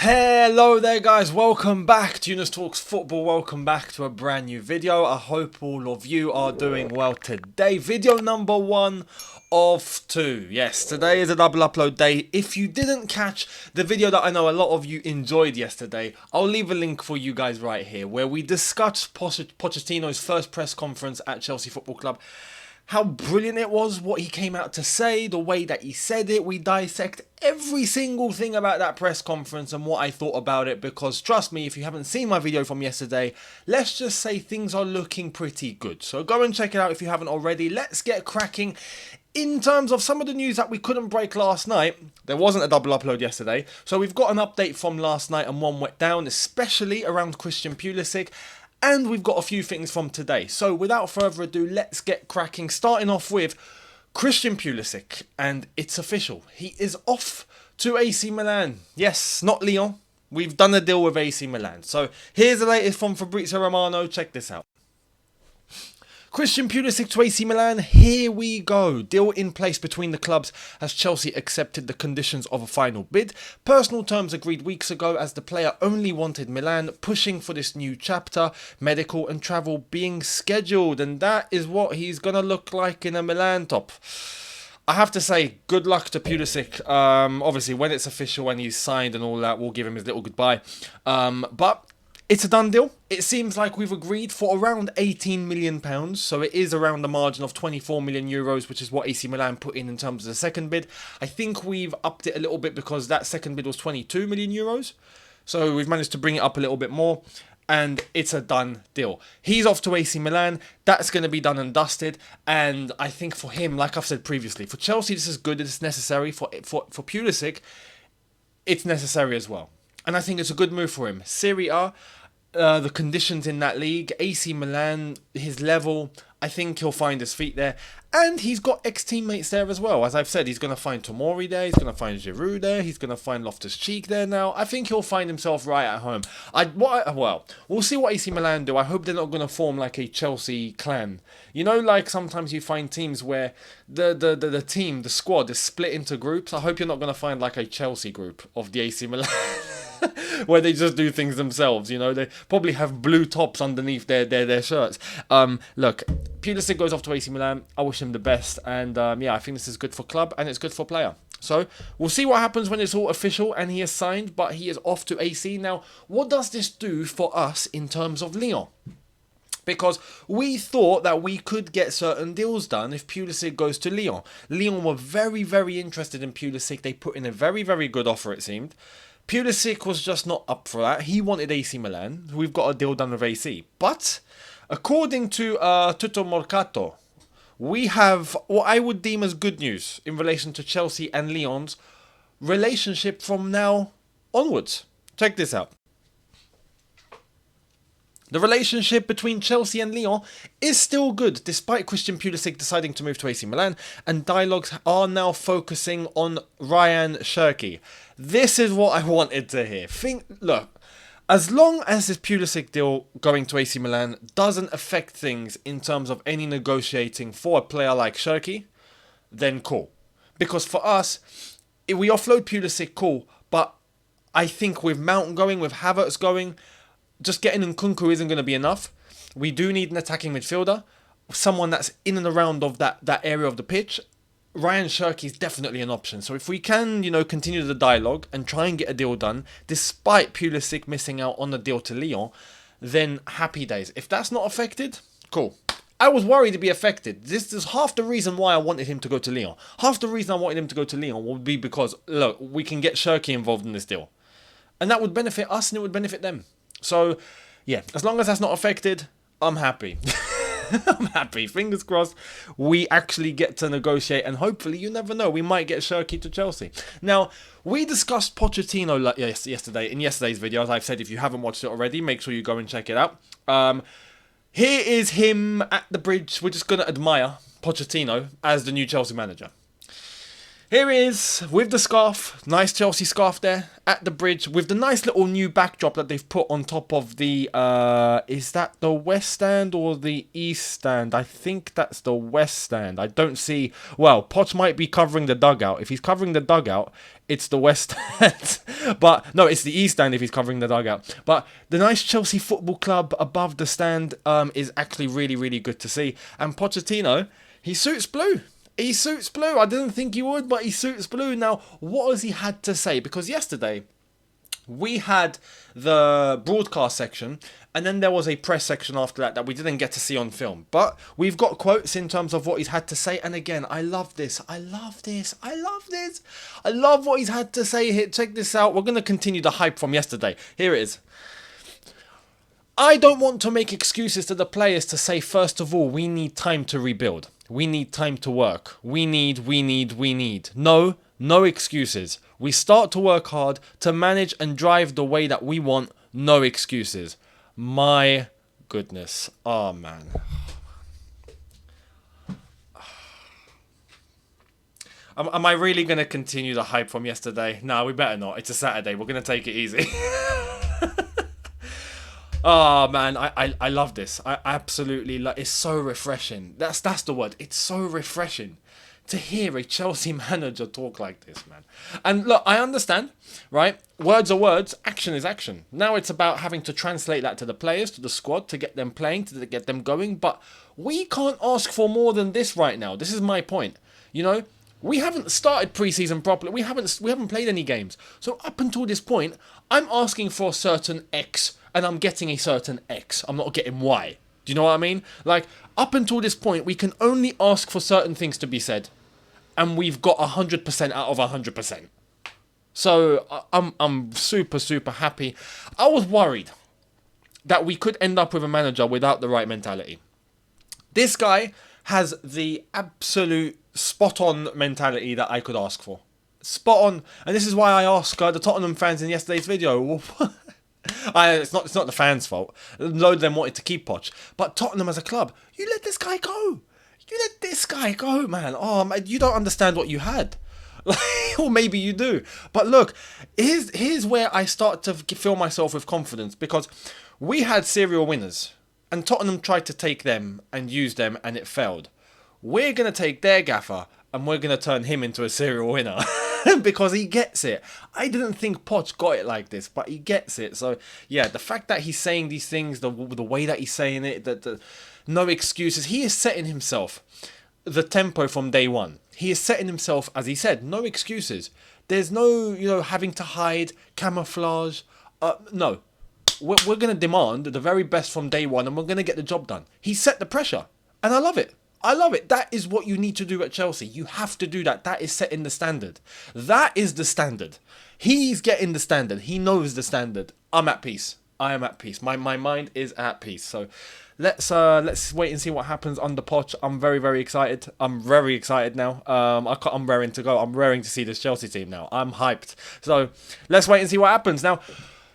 Hello there guys, welcome back to Younes Talks Football, welcome back to a brand new video. I hope all of you are doing well today. Video number 1 of 2. Yes, today is a double upload day. If you didn't catch the video that I know a lot of you enjoyed yesterday, I'll leave a link for you guys right here where we discussed Pochettino's first press conference at Chelsea Football Club. How brilliant it was, what he came out to say, the way that he said it. We dissect every single thing about that press conference and what I thought about it, because trust me, if you haven't seen my video from yesterday, let's just say things are looking pretty good. So go and check it out if you haven't already. Let's get cracking. In terms of some of the news that we couldn't break last night, there wasn't a double upload yesterday, so we've got an update from last night and one went down, especially around Christian Pulisic. And we've got a few things from today. So without further ado, let's get cracking. Starting off with Christian Pulisic. And it's official. He is off to AC Milan. Yes, not Lyon. We've done a deal with AC Milan. So here's the latest from Fabrizio Romano. Check this out. Christian Pulisic to AC Milan, here we go. Deal in place between the clubs as Chelsea accepted the conditions of a final bid. Personal terms agreed weeks ago as the player only wanted Milan, pushing for this new chapter, medical and travel being scheduled. And that is what he's going to look like in a Milan top. I have to say, good luck to Pulisic. Obviously, when it's official, when he's signed and all that, we'll give him his little goodbye. But it's a done deal. It seems like we've agreed for around £18 million. So it is around the margin of 24 million euros, which is what AC Milan put in terms of the second bid. I think we've upped it a little bit because that second bid was 22 million euros. So we've managed to bring it up a little bit more. And it's a done deal. He's off to AC Milan. That's going to be done and dusted. And I think for him, like I've said previously, for Chelsea, this is good. It's necessary. For Pulisic, it's necessary as well. And I think it's a good move for him. Serie A, the conditions in that league, AC Milan, his level, I think he'll find his feet there. And he's got ex-teammates there as well. As I've said, he's going to find Tomori there, he's going to find Giroud there, he's going to find Loftus-Cheek there now. I think he'll find himself right at home. Well, we'll see what AC Milan do. I hope they're not going to form like a Chelsea clan. You know, like sometimes you find teams where the team, the squad is split into groups. I hope you're not going to find like a Chelsea group of the AC Milan. Where they just do things themselves, you know. They probably have blue tops underneath their shirts. Look, Pulisic goes off to AC Milan. I wish him the best. And yeah, I think this is good for club and it's good for player. So we'll see what happens when it's all official and he is signed, but he is off to AC. Now, what does this do for us in terms of Lyon? Because we thought that we could get certain deals done if Pulisic goes to Lyon. Lyon were very, very interested in Pulisic. They put in a very, very good offer, it seemed. Pulisic was just not up for that. He wanted AC Milan. We've got a deal done with AC. But according to Tutto Mercato, we have what I would deem as good news in relation to Chelsea and Lyon's relationship from now onwards. Check this out. The relationship between Chelsea and Lyon is still good, despite Christian Pulisic deciding to move to AC Milan, and dialogues are now focusing on Ryan Cherki. This is what I wanted to hear. Look, as long as this Pulisic deal going to AC Milan doesn't affect things in terms of any negotiating for a player like Cherki, then cool. Because for us, if we offload Pulisic, cool, but I think with Mount going, with Havertz going, just getting Nkunku isn't going to be enough. We do need an attacking midfielder, someone that's in and around of that area of the pitch. Ryan Cherki is definitely an option. So if we can, continue the dialogue and try and get a deal done, despite Pulisic missing out on the deal to Lyon, then happy days. If that's not affected, cool. I was worried to be affected. This is half the reason why I wanted him to go to Lyon. Half the reason I wanted him to go to Lyon would be because, look, we can get Cherki involved in this deal. And that would benefit us and it would benefit them. So, yeah, as long as that's not affected, I'm happy. I'm happy. Fingers crossed we actually get to negotiate and hopefully, you never know, we might get Cherki to Chelsea. Now, we discussed Pochettino yesterday in yesterday's video. As I've said, if you haven't watched it already, make sure you go and check it out. Here is him at the bridge. We're just going to admire Pochettino as the new Chelsea manager. Here he is with the scarf, nice Chelsea scarf there at the bridge with the nice little new backdrop that they've put on top of the, is that the west stand or the east stand? I think that's the west stand. I don't see, well, Poch might be covering the dugout. If he's covering the dugout, it's the west stand. But no, it's the east stand if he's covering the dugout. But the nice Chelsea Football Club above the stand is actually really, really good to see. And Pochettino, he suits blue. He suits blue. I didn't think he would, but he suits blue. Now, what has he had to say? Because yesterday, we had the broadcast section, and then there was a press section after that we didn't get to see on film. But we've got quotes in terms of what he's had to say. And again, I love this. I love this. I love this. I love what he's had to say here. Check this out. We're going to continue the hype from yesterday. Here it is. I don't want to make excuses to the players to say, first of all, we need time to rebuild. We need time to work. We need. No excuses. We start to work hard to manage and drive the way that we want. No excuses. My goodness. Oh, man. Am I really going to continue the hype from yesterday? No, we better not. It's a Saturday. We're going to take it easy. Oh man, I love this. I absolutely love. It's so refreshing. That's the word. It's so refreshing to hear a Chelsea manager talk like this, man. And look, I understand, right? Words are words, action is action. Now it's about having to translate that to the players, to the squad, to get them playing, to get them going. But we can't ask for more than this right now. This is my point. You know, we haven't started preseason properly. We haven't played any games. So up until this point, I'm asking for a certain X. And I'm getting a certain X. I'm not getting Y. Do you know what I mean? Like, up until this point, we can only ask for certain things to be said. And we've got 100% out of 100%. So, I'm super, super happy. I was worried that we could end up with a manager without the right mentality. This guy has the absolute spot-on mentality that I could ask for. Spot on. And this is why I asked the Tottenham fans in yesterday's video, it's not the fans' fault. A load of them wanted to keep Poch. But Tottenham as a club, you let this guy go. You let this guy go, man. Oh, man, you don't understand what you had. Or maybe you do. But look, here's where I start to fill myself with confidence. Because we had serial winners. And Tottenham tried to take them and use them and it failed. We're going to take their gaffer and we're going to turn him into a serial winner. Because he gets it. I didn't think Poch got it like this, but he gets it. So, yeah, the fact that he's saying these things, the way that he's saying it, that no excuses. He is setting himself the tempo from day one. He is setting himself, as he said, no excuses. There's no, having to hide, camouflage. No. We're going to demand the very best from day one, and we're going to get the job done. He set the pressure, and I love it. I love it. That is what you need to do at Chelsea. You have to do that. That is setting the standard. That is the standard. He's getting the standard. He knows the standard. I'm at peace. I am at peace. My mind is at peace. So let's wait and see what happens under Poch. I'm very, very excited. I'm very excited now. I'm raring to go. I'm raring to see this Chelsea team now. I'm hyped. So let's wait and see what happens. Now,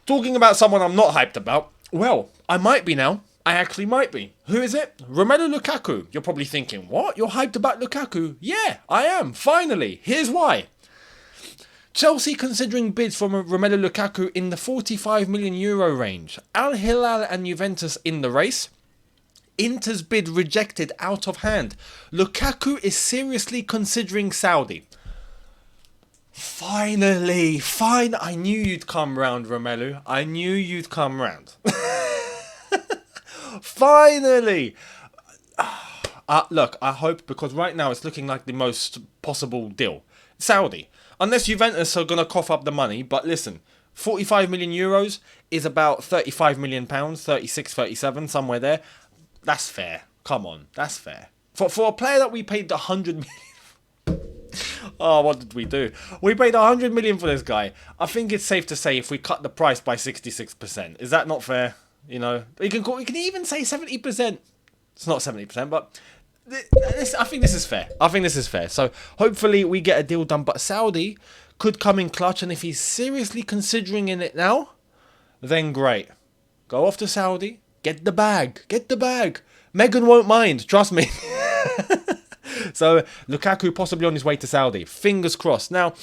talking about someone I'm not hyped about, well, I might be now. I actually might be. Who is it? Romelu Lukaku. You're probably thinking, what? You're hyped about Lukaku? Yeah, I am. Finally. Here's why. Chelsea considering bids for Romelu Lukaku in the 45 million euro range. Al Hilal and Juventus in the race. Inter's bid rejected out of hand. Lukaku is seriously considering Saudi. Finally. I knew you'd come round, Romelu. I knew you'd come round. Finally! Look, I hope, because right now it's looking like the most possible deal. Saudi. Unless Juventus are going to cough up the money, but listen, 45 million euros is about 35 million pounds, 36, 37, somewhere there. That's fair. Come on, that's fair. For a player that we paid 100 million... Oh, what did we do? We paid 100 million for this guy. I think it's safe to say if we cut the price by 66%. Is that not fair? We can even say 70%. It's not 70%, but I think this is fair. So hopefully we get a deal done. But Saudi could come in clutch, and if he's seriously considering in it now, then great. Go off to Saudi, get the bag. Megan won't mind, trust me. So Lukaku possibly on his way to Saudi. Fingers crossed. Now,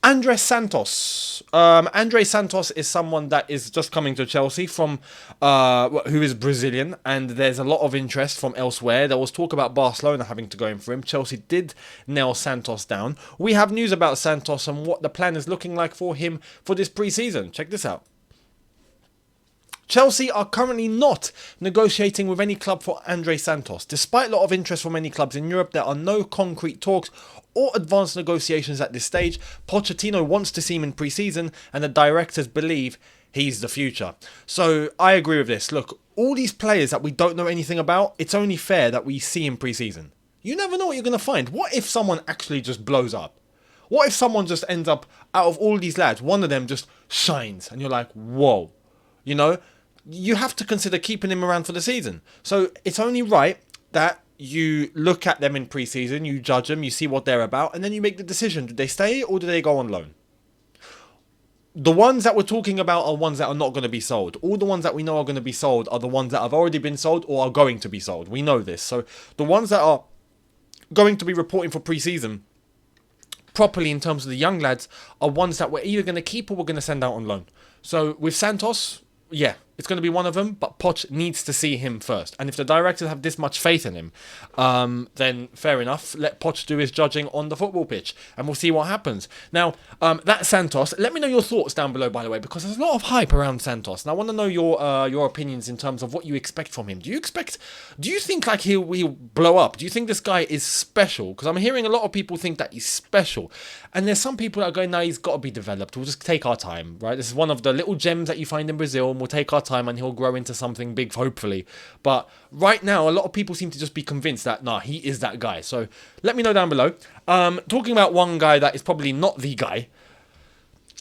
Andres Santos. Andres Santos is someone that is just coming to Chelsea from, who is Brazilian, and there's a lot of interest from elsewhere. There was talk about Barcelona having to go in for him. Chelsea did nail Santos down. We have news about Santos and what the plan is looking like for him for this pre-season. Check this out. Chelsea are currently not negotiating with any club for Andres Santos. Despite a lot of interest from many clubs in Europe, there are no concrete talks or advanced negotiations at this stage. Pochettino wants to see him in pre-season, and the directors believe he's the future. So I agree with this. Look, all these players that we don't know anything about, it's only fair that we see in pre-season. You never know what you're going to find. What if someone actually just blows up? What if someone just ends up, out of all these lads, one of them just shines, and you're like, whoa, you know? You have to consider keeping him around for the season. So it's only right that you look at them in pre-season, you judge them, you see what they're about, and then you make the decision. Do they stay or do they go on loan? The ones that we're talking about are ones that are not going to be sold. All the ones that we know are going to be sold are the ones that have already been sold or are going to be sold. We know this. So the ones that are going to be reporting for pre-season properly in terms of the young lads are ones that we're either going to keep or we're going to send out on loan. So with Santos, yeah, it's going to be one of them, but Poch needs to see him first. And if the directors have this much faith in him, then fair enough. Let Poch do his judging on the football pitch, and we'll see what happens. Now, that Santos, let me know your thoughts down below, by the way, because there's a lot of hype around Santos. And I want to know your opinions in terms of what you expect from him. Do you think like he'll blow up? Do you think this guy is special? Because I'm hearing a lot of people think that he's special. And there's some people that are going, no, he's got to be developed. We'll just take our time, right? This is one of the little gems that you find in Brazil, and we'll take our time and he'll grow into something big, hopefully. But right now, a lot of people seem to just be convinced that, nah, he is that guy. So let me know down below. Talking about one guy that is probably not the guy,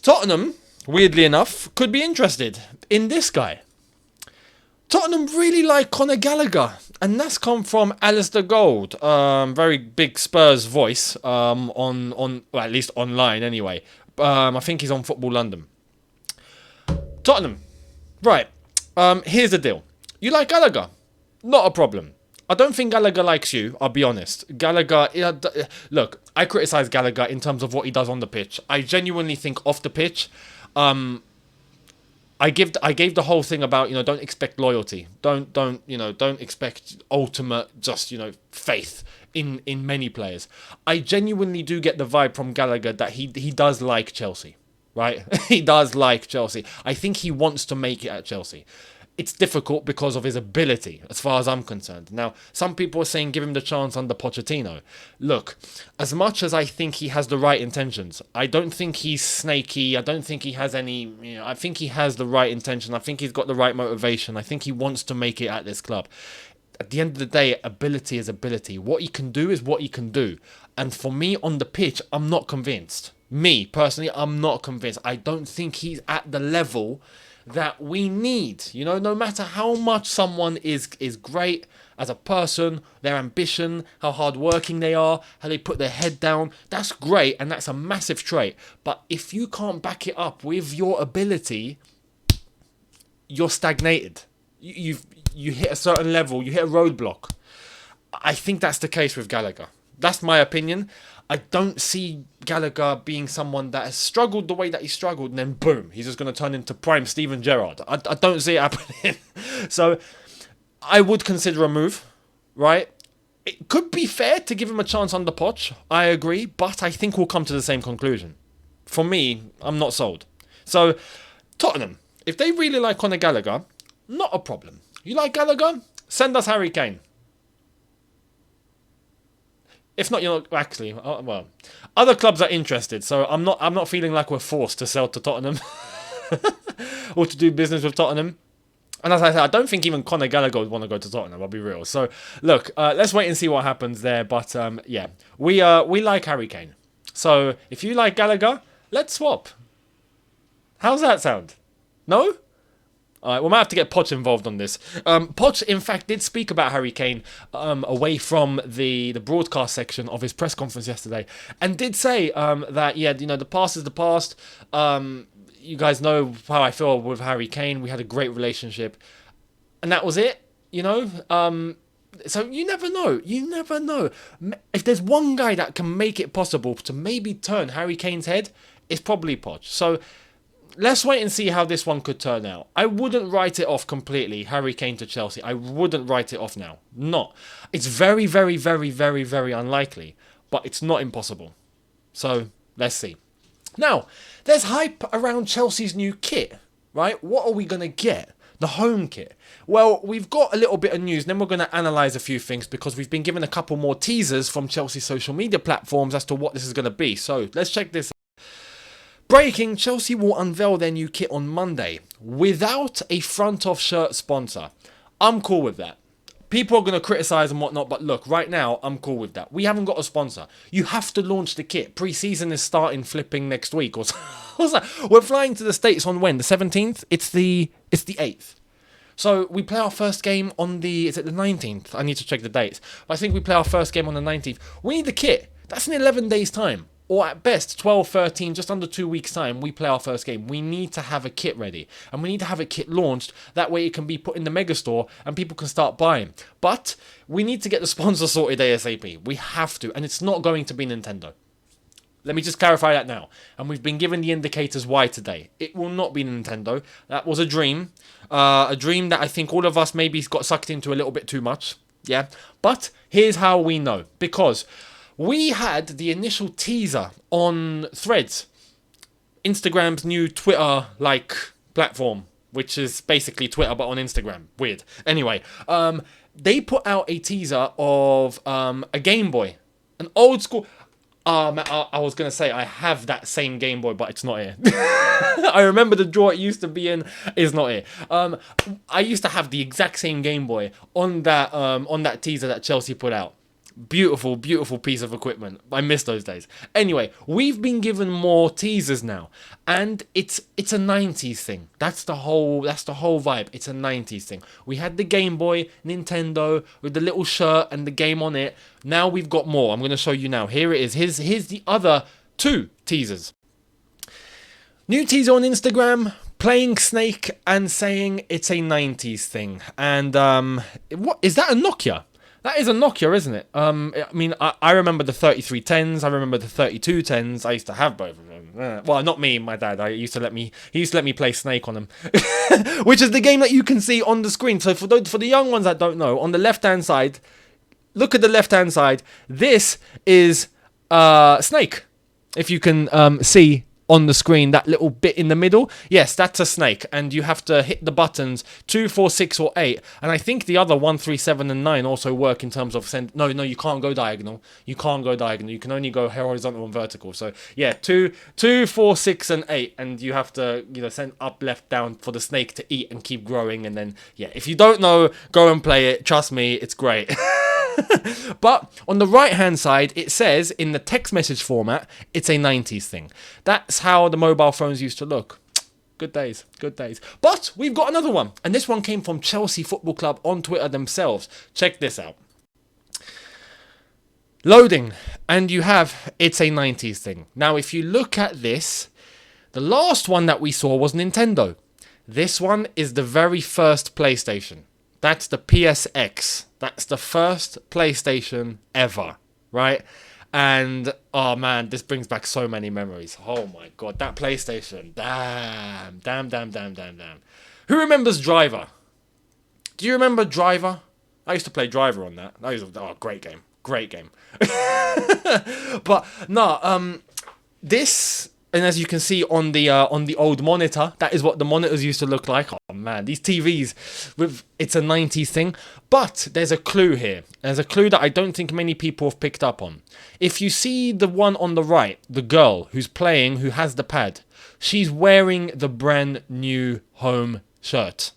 Tottenham, weirdly enough, could be interested in this guy. Tottenham really like Conor Gallagher, and that's come from Alistair Gold, very big Spurs voice, well, at least online anyway. I think he's on Football London. Tottenham, right, here's the deal. You like Gallagher? Not a problem. I don't think Gallagher likes you, I'll be honest. Gallagher, look, I criticise Gallagher in terms of what he does on the pitch. I genuinely think off the pitch, I gave the whole thing about, don't expect loyalty. Don't expect ultimate, just, faith in many players. I genuinely do get the vibe from Gallagher that he does like Chelsea, right? He does like Chelsea. I think he wants to make it at Chelsea. It's difficult because of his ability, as far as I'm concerned. Now, some people are saying give him the chance under Pochettino. Look, as much as I think he has the right intentions, I don't think he's snaky. I don't think he has any, I think he has the right intention. I think he's got the right motivation. I think he wants to make it at this club. At the end of the day, ability is ability. What he can do is what he can do. And for me, on the pitch, I'm not convinced. Me, personally, I'm not convinced. I don't think he's at the level that we need. No matter how much someone is great as a person, their ambition, how hardworking they are, how they put their head down, that's great and that's a massive trait. But if you can't back it up with your ability, you're stagnated. You hit a certain level, you hit a roadblock. I think that's the case with Gallagher. That's my opinion. I don't see Gallagher being someone that has struggled the way that he struggled, and then boom, he's just going to turn into prime Steven Gerrard. I don't see it happening. So I would consider a move, right? It could be fair to give him a chance under Poch. I agree, but I think we'll come to the same conclusion. For me, I'm not sold. So Tottenham, if they really like Conor Gallagher, not a problem. You like Gallagher? Send us Harry Kane. If not, actually, well, other clubs are interested, so I'm not feeling like we're forced to sell to Tottenham or to do business with Tottenham. And as I said, I don't think even Conor Gallagher would want to go to Tottenham, I'll be real. So, look, let's wait and see what happens there. But, yeah, we like Harry Kane. So, if you like Gallagher, let's swap. How's that sound? No? Alright, we might have to get Poch involved on this. Poch, in fact, did speak about Harry Kane away from the broadcast section of his press conference yesterday, and did say that, yeah, the past is the past. You guys know how I feel with Harry Kane. We had a great relationship, and that was it. So you never know. You never know. If there's one guy that can make it possible to maybe turn Harry Kane's head, it's probably Poch. So let's wait and see how this one could turn out. I wouldn't write it off completely, Harry Kane to Chelsea. I wouldn't write it off now. Not. It's very, very, very, very, very unlikely, but it's not impossible. So let's see. Now, there's hype around Chelsea's new kit, right? What are we going to get? The home kit. Well, we've got a little bit of news, then we're going to analyse a few things because we've been given a couple more teasers from Chelsea's social media platforms as to what this is going to be. So let's check this out. Breaking, Chelsea will unveil their new kit on Monday without a front-off shirt sponsor. I'm cool with that. People are going to criticise and whatnot, but look, right now, I'm cool with that. We haven't got a sponsor. You have to launch the kit. Pre-season is starting flipping next week. Or what's that? We're flying to the States on when? The 17th? It's the 8th. So we play our first game on is it the 19th? I need to check the dates. But I think we play our first game on the 19th. We need the kit. That's in 11 days' time. Or at best, 12, 13, just under 2 weeks' time, we play our first game. We need to have a kit ready. And we need to have a kit launched. That way it can be put in the megastore and people can start buying. But we need to get the sponsor sorted ASAP. We have to. And it's not going to be Nintendo. Let me just clarify that now. And we've been given the indicators why today. It will not be Nintendo. That was a dream. A dream that I think all of us maybe got sucked into a little bit too much. Yeah. But here's how we know. Because we had the initial teaser on Threads, Instagram's new Twitter-like platform, which is basically Twitter but on Instagram. Weird. Anyway, they put out a teaser of a Game Boy, an old school. I was going to say I have that same Game Boy, but it's not here. I remember the drawer it used to be in is not here. I used to have the exact same Game Boy on that teaser that Chelsea put out. Beautiful, beautiful piece of equipment. I miss those days. Anyway, we've been given more teasers now, and it's a 90s thing. That's the whole vibe. It's a 90s thing. We had the Game Boy, Nintendo with the little shirt and the game on it. Now we've got more. I'm going to show you now. Here it is. Here's the other two teasers. New teaser on Instagram, playing Snake and saying it's a 90s thing. And what is that, a Nokia? That is a Nokia, isn't it? I mean, I remember the 3310s. I remember the 3210s. I used to have both of them. Well, not me, my dad. He used to let me play Snake on them, which is the game that you can see on the screen. So for the young ones that don't know, on the left-hand side, look at the left-hand side. This is Snake. If you can see on the screen, that little bit in the middle, yes, that's a Snake, and you have to hit the buttons 2, 4, 6, or 8. And I think the other 1, 3, 7, and 9 also work in terms of no, you can't go diagonal. You can't go diagonal. You can only go horizontal and vertical. So yeah, 2, 4, 6, and 8, and you have to send up, left, down for the Snake to eat and keep growing. And then yeah, if you don't know, go and play it. Trust me, it's great. But on the right hand side, it says in the text message format, it's a 90s thing. That's how the mobile phones used to look. Good days, good days. But we've got another one, and this one came from Chelsea Football Club on Twitter themselves. Check this out. Loading, and you have it's a 90s thing. Now, if you look at this, the last one that we saw was Nintendo. This one is the very first PlayStation. That's the PSX. That's the first PlayStation ever, right? And, oh man, this brings back so many memories. Oh my god, that PlayStation. Damn. Who remembers Driver? Do you remember Driver? I used to play Driver on that. That was great game. Great game. But, no, this... And as you can see on the old monitor, that is what the monitors used to look like. Oh man, these TVs, it's a 90s thing. But there's a clue here. There's a clue that I don't think many people have picked up on. If you see the one on the right, the girl who's playing, who has the pad, she's wearing the brand new home shirt.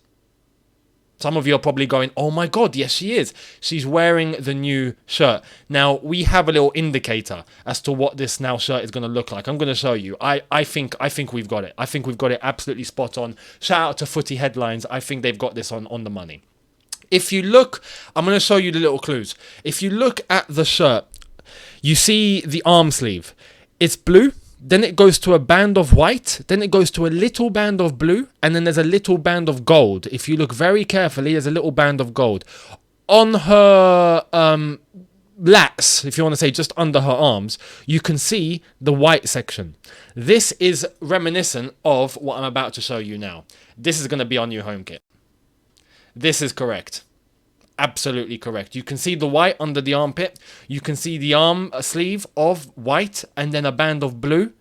Some of you are probably going, oh my god, yes she is. She's wearing the new shirt. Now, we have a little indicator as to what this now shirt is going to look like. I'm going to show you. I think we've got it. I think we've got it absolutely spot on. Shout out to Footy Headlines. I think they've got this on the money. If you look, I'm going to show you the little clues. If you look at the shirt, you see the arm sleeve. It's blue. Then it goes to a band of white, then it goes to a little band of blue, and then there's a little band of gold. If you look very carefully, there's a little band of gold. on her lats, if you want to say just under her arms, you can see the white section. This is reminiscent of what I'm about to show you now. This is going to be our new home kit. This is correct. Absolutely correct. You can see the white under the armpit. You can see the arm sleeve of white and then a band of blue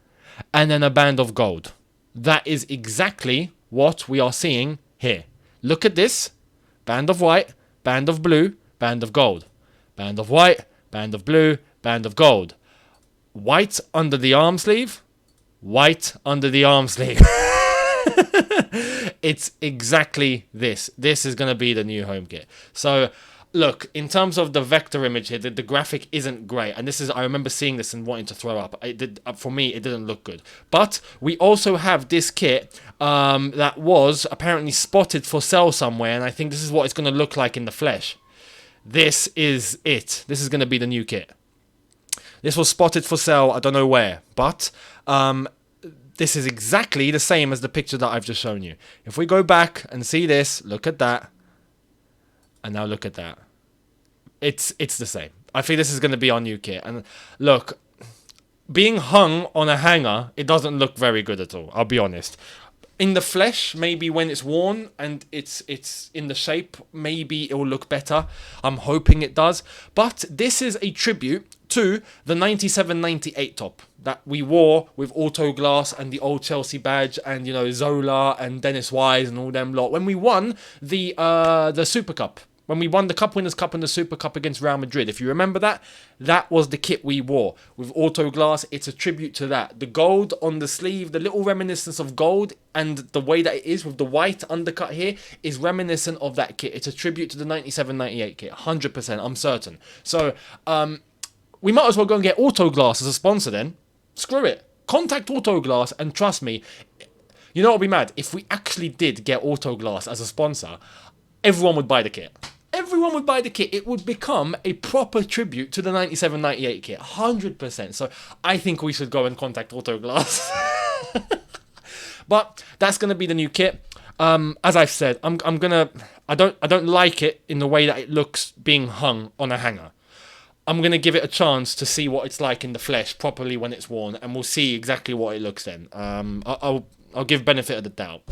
and then a band of gold. That is exactly what we are seeing here. Look at this. Band of white, band of blue, band of gold. Band of white, band of blue, band of gold. White under the arm sleeve, white under the arm sleeve. It's exactly this. This is going to be the new home kit. So, look, in terms of the vector image here, the graphic isn't great. And this is, I remember seeing this and wanting to throw up. For me, it didn't look good. But we also have this kit that was apparently spotted for sale somewhere. And I think this is what it's going to look like in the flesh. This is it. This is going to be the new kit. This was spotted for sale, I don't know where. But this is exactly the same as the picture that I've just shown you. If we go back and see this, look at that. And now look at that. It's the same. I think this is going to be our new kit. And look, being hung on a hanger, it doesn't look very good at all. I'll be honest. In the flesh, maybe when it's worn and it's in the shape, maybe it will look better. I'm hoping it does. But this is a tribute to the 97-98 top that we wore with Auto Glass and the old Chelsea badge and, you know, Zola and Dennis Wise and all them lot. When we won the Super Cup. When we won the Cup Winners' Cup and the Super Cup against Real Madrid. If you remember that, that was the kit we wore. With Auto Glass, it's a tribute to that. The gold on the sleeve, the little reminiscence of gold, and the way that it is with the white undercut here is reminiscent of that kit. It's a tribute to the 97-98 kit. 100%, I'm certain. So, we might as well go and get Auto Glass as a sponsor then. Screw it. Contact Auto Glass and trust me, you know what would be mad? If we actually did get Auto Glass as a sponsor, everyone would buy the kit. Everyone would buy the kit. It would become a proper tribute to the 97-98 kit. 100%. So I think we should go and contact Auto Glass. But that's going to be the new kit. As I've said, I don't like it in the way that it looks being hung on a hanger. I'm going to give it a chance to see what it's like in the flesh properly when it's worn, and we'll see exactly what it looks then. I'll give benefit of the doubt.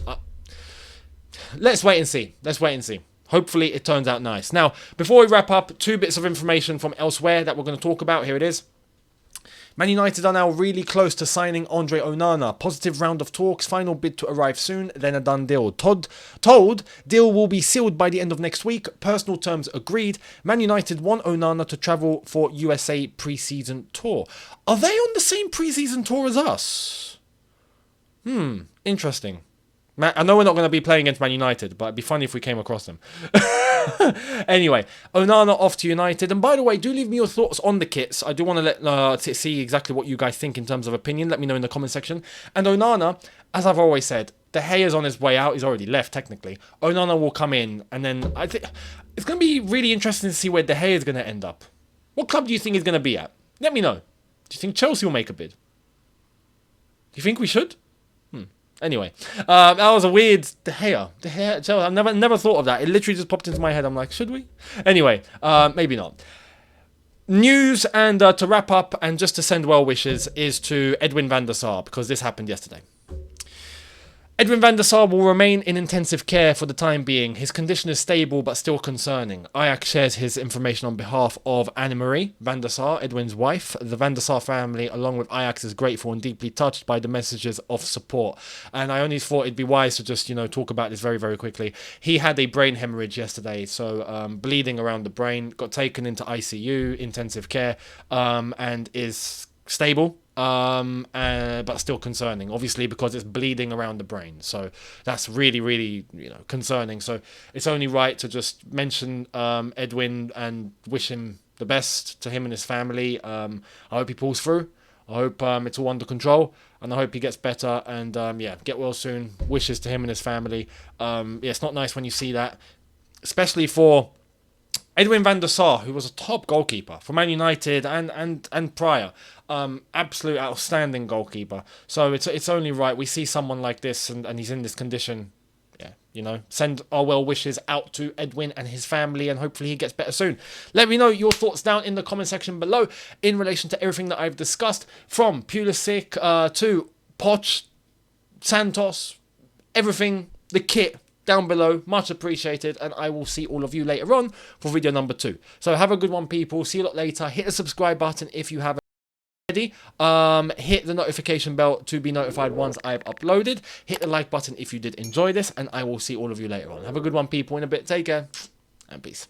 Let's wait and see. Hopefully it turns out nice. Now, before we wrap up, 2 bits of information from elsewhere that we're going to talk about. Here it is. Man United are now really close to signing Andre Onana. Positive round of talks, final bid to arrive soon, then a done deal. Told deal will be sealed by the end of next week. Personal terms agreed. Man United want Onana to travel for USA pre-season tour. Are they on the same pre-season tour as us? Interesting. I know we're not going to be playing against Man United, but it'd be funny if we came across them. Anyway, Onana off to United. And by the way, do leave me your thoughts on the kits. I do want to see exactly what you guys think in terms of opinion. Let me know in the comment section. And Onana, as I've always said, De Gea's on his way out. He's already left, technically. Onana will come in. And then I think it's going to be really interesting to see where De Gea is going to end up. What club do you think he's going to be at? Let me know. Do you think Chelsea will make a bid? Do you think we should? Anyway, that was a weird De Gea, Chelsea. I've never thought of that. It literally just popped into my head. I'm like, should we? Anyway, maybe not. News and to wrap up and just to send well wishes is to Edwin van der Sar because this happened yesterday. Edwin van der Sar will remain in intensive care for the time being. His condition is stable but still concerning. Ajax shares his information on behalf of Anne-Marie van der Sar, Edwin's wife. The van der Sar family, along with Ajax, is grateful and deeply touched by the messages of support. And I only thought it'd be wise to just, talk about this very, very quickly. He had a brain hemorrhage yesterday, so bleeding around the brain, got taken into ICU, intensive care, and is stable. But still concerning, obviously, because it's bleeding around the brain. So that's really, really, concerning. So it's only right to just mention Edwin and wish him the best to him and his family. I hope he pulls through. I hope it's all under control, and I hope he gets better. And get well soon. Wishes to him and his family. It's not nice when you see that, especially for Edwin van der Sar, who was a top goalkeeper for Man United and prior. Absolute outstanding goalkeeper. So it's only right. We see someone like this and he's in this condition. yeah, you know, send our well wishes out to Edwin and his family, and hopefully he gets better soon. Let me know your thoughts down in the comment section below in relation to everything that I've discussed, from Pulisic to Poch, Santos, everything, the kit down below. Much appreciated, and I will see all of you later on for video number 2. So have a good one, people. See you a lot later. Hit the subscribe button if you haven't already. Hit the notification bell to be notified once I've uploaded. Hit the like button if you did enjoy this, and I will see all of you later on. Have a good one, people. In a bit. Take care and peace.